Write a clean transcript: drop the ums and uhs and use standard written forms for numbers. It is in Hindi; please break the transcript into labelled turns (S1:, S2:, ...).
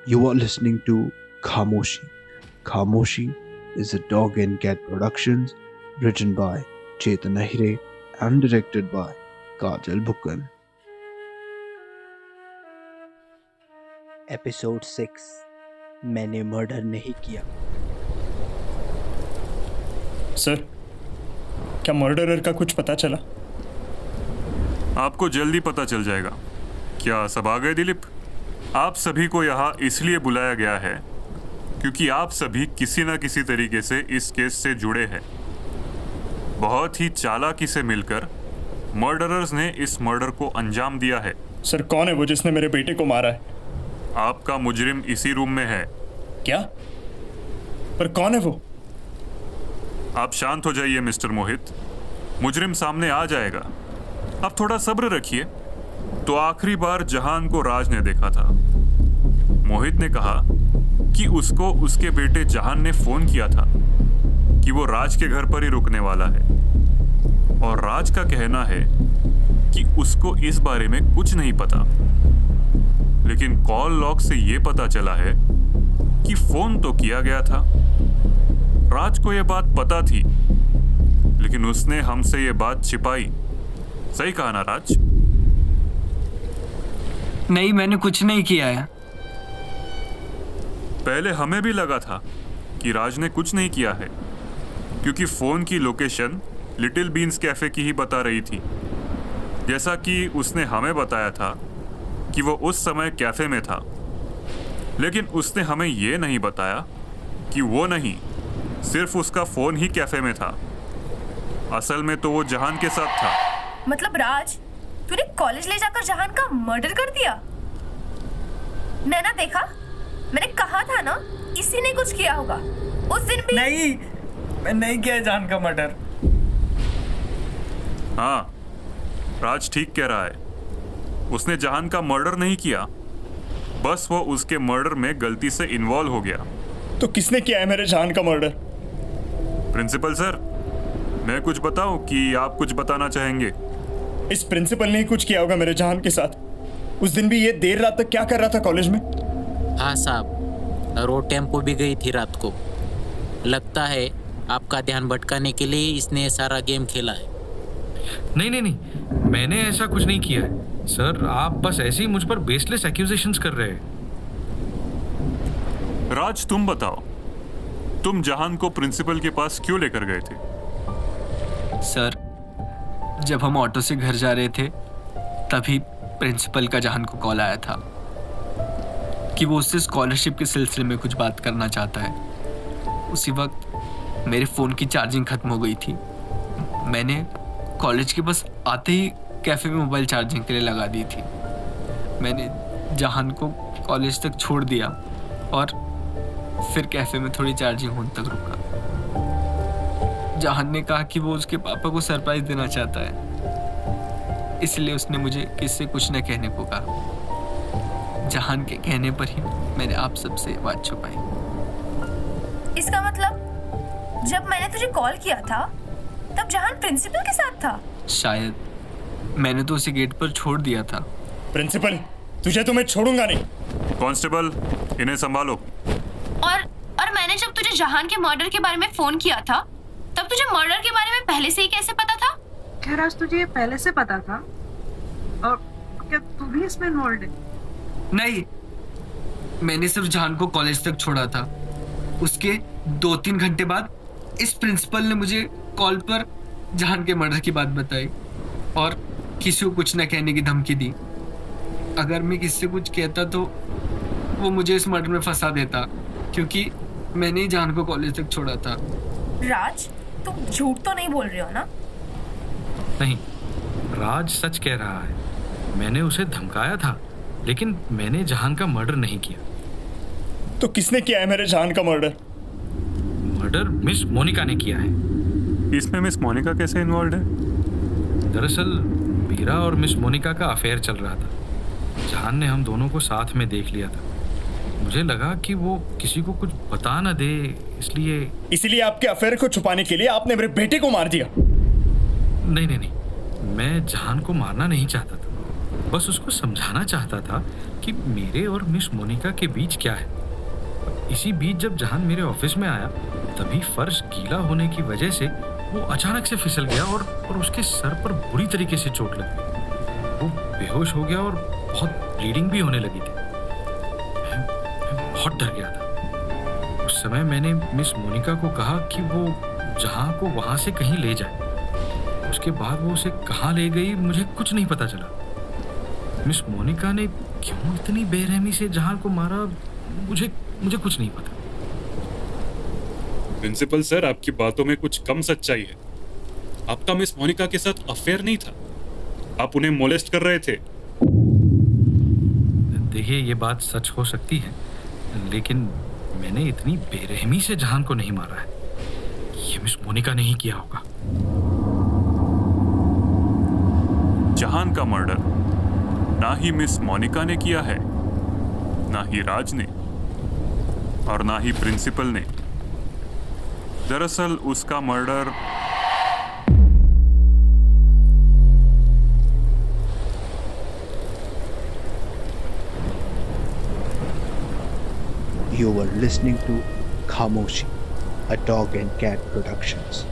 S1: You are listening to Khamoshi. Khamoshi is a dog and cat productions written by Chetan Ahire and directed by Kajal Bhukan.
S2: Episode 6 मैंने मर्डर नहीं किया।
S3: सर, क्या मर्डरर का कुछ पता चला?
S4: आपको जल्दी पता चल जाएगा। क्या सब आ गए दिलीप? आप सभी को यहाँ इसलिए बुलाया गया है क्योंकि आप सभी किसी न किसी तरीके से इस केस से जुड़े हैं। बहुत ही चालाकी से मिलकर मर्डरर्स ने इस मर्डर को अंजाम दिया है।
S3: सर, कौन है वो जिसने मेरे बेटे को मारा है?
S4: आपका मुजरिम इसी रूम में है।
S3: क्या? पर कौन है वो?
S4: आप शांत हो जाइए मिस्टर मोहित, मुजरिम सामने आ जाएगा। आप थोड़ा सब्र रखिए। तो आखिरी बार जहान को राज ने देखा था। मोहित ने कहा कि उसको उसके बेटे जहान ने फोन किया था कि वो राज के घर पर ही रुकने वाला है, और राज का कहना है कि उसको इस बारे में कुछ नहीं पता। लेकिन कॉल लॉग से ये पता चला है कि फोन तो किया गया था। राज को यह बात पता थी, लेकिन उसने हमसे ये बात छिपाई। सही कहा ना राज?
S5: नहीं, मैंने कुछ नहीं किया है।
S4: पहले हमें भी लगा था कि राज ने कुछ नहीं किया है, क्योंकि फोन की लोकेशन लिटिल बीन्स कैफे की ही बता रही थी। जैसा कि उसने हमें बताया था कि वो उस समय कैफे में था, लेकिन उसने हमें ये नहीं बताया कि वो नहीं, सिर्फ उसका फोन ही कैफे में था। असल में तो वो जहान के साथ था।
S6: मतलब राज, तूने कॉलेज ले जाकर जहान का मर्डर कर दिया? नैना देखा, मैंने कहा था ना, इसी ने कुछ किया होगा। उस दिन भी
S5: नहीं, मैं नहीं किया जहान का मर्डर।
S4: हाँ, राज ठीक कह रहा है। उसने जहान का मर्डर नहीं किया, बस वो उसके मर्डर में गलती से इन्वॉल्व हो गया।
S3: तो किसने किया है मेरे जहान का मर्डर?
S4: प्रिंसिपल सर, मैं कुछ बताऊं कि आप कुछ बताना चाहेंगे?
S3: इस प्रिंसिपल ने ही कुछ किया होगा मेरे जहान के साथ। उस दिन भी ये देर रात तक क्या कर रहा था कॉलेज में?
S7: हाँ साहब, रोड टेम्पो भी गई थी रात को। लगता है आपका ध्यान भटकाने के लिए इसने सारा गेम खेला है।
S8: नहीं, मैंने ऐसा कुछ नहीं किया है सर। आप बस ऐसे ही मुझ पर बेसलेस एक्यूजेशंस कर रहे हैं।
S4: राज, तुम बताओ, तुम जहान को प्रिंसिपल के पास क्यों लेकर गए थे?
S5: सर, जब हम ऑटो से घर जा रहे थे तभी प्रिंसिपल का जहान को कॉल आया था कि वो उससे स्कॉलरशिप के सिलसिले में कुछ बात करना चाहता है। उसी वक्त मेरे फ़ोन की चार्जिंग ख़त्म हो गई थी। मैंने कॉलेज के बस आते ही कैफ़े में मोबाइल चार्जिंग के लिए लगा दी थी। मैंने जहान को कॉलेज तक छोड़ दिया और फिर कैफ़े में थोड़ी चार्जिंग होने तक रुका। जहान ने कहा कि वो उसके पापा को सरप्राइज देना चाहता है, इसलिए उसने मुझे किससे कुछ न कहने को कहा। जहान के कहने पर ही मैंने आप सबसे बात छुपाई।
S6: इसका मतलब जब मैंने तुझे कॉल किया था तब जहान प्रिंसिपल के साथ था?
S5: शायद। मैंने तो उसे गेट पर छोड़ दिया था।
S3: प्रिंसिपल, तुझे तो मैं छोड़ूंगा नहीं।
S4: कांस्टेबल, इन्हें संभालो।
S6: और मैंने जब तुझे जहान के मर्डर के बारे में फोन किया था तब तुझे मर्डर के बारे में पहले से ही कैसे पता था?
S9: क्या राज, तुझे ये पहले से पता था? और क्या तू भी इसमें इन्वॉल्व है?
S5: नहीं, मैंने सिर्फ जहान को कॉलेज तक छोड़ा था। उसके 2-3 घंटे बाद इस प्रिंसिपल ने मुझे कॉल पर जहान के मर्डर की बात बताई और किसी को कुछ न कहने की धमकी दी। अगर मैं किसी से कुछ कहता तो वो मुझे इस मर्डर में फंसा देता, क्योंकि मैंने ही जहान को कॉलेज तक छोड़ा था।
S6: राज, तुम झूठ तो नहीं बोल रहे हो ना?
S8: नहीं, राज सच कह रहा है। मैंने उसे धमकाया था, लेकिन मैंने जहान का मर्डर नहीं किया।
S3: तो किसने किया है मेरे जहान का मर्डर?
S8: मर्डर मिस मोनिका ने किया है।
S4: इसमें मिस मोनिका कैसे इन्वॉल्व है?
S8: दरअसल मीरा और मिस मोनिका का अफेयर चल रहा था। जहान ने हम दोनों को साथ में देख लिया था। मुझे लगा कि वो किसी को कुछ बता ना दे, इसलिए
S3: आपके अफेयर को छुपाने के लिए आपने मेरे बेटे को मार दिया?
S8: नहीं, मैं जहान को मारना नहीं चाहता था। बस उसको समझाना चाहता था कि मेरे और मिस मोनिका के बीच क्या है। इसी बीच जब जहान मेरे ऑफिस में आया तभी फर्श गीला होने की वजह से वो अचानक से फिसल गया और उसके सर पर बुरी तरीके से चोट लग गई। वो बेहोश हो गया और बहुत ब्लीडिंग भी होने लगी थी। मैं बहुत डर गया था। उस समय मैंने मिस मोनिका को कहा कि वो जहां को वहां से कहीं ले जाए। उसके बाद वो उसे कहाँ ले गई मुझे कुछ नहीं पता चला। मिस मोनिका ने क्यों इतनी बेरहमी से जहां को मारा मुझे कुछ नहीं पता।
S4: प्रिंसिपल सर, आपकी बातों में कुछ कम सच्चाई है। आपका मिस मोनिका के साथ अफेयर नहीं था, आप उन्हें मोलेस्ट कर रहे थे।
S8: देखिए, ये बात सच हो सकती है, लेकिन मैंने इतनी बेरहमी से जहान को नहीं मारा है। ये मिस मोनिका ने ही किया होगा।
S4: जहान का मर्डर ना ही मिस मोनिका ने किया है, ना ही राज ने, और ना ही प्रिंसिपल ने। दरअसल उसका murder
S1: You were listening to Khamoshi, a Dog and Cat Productions.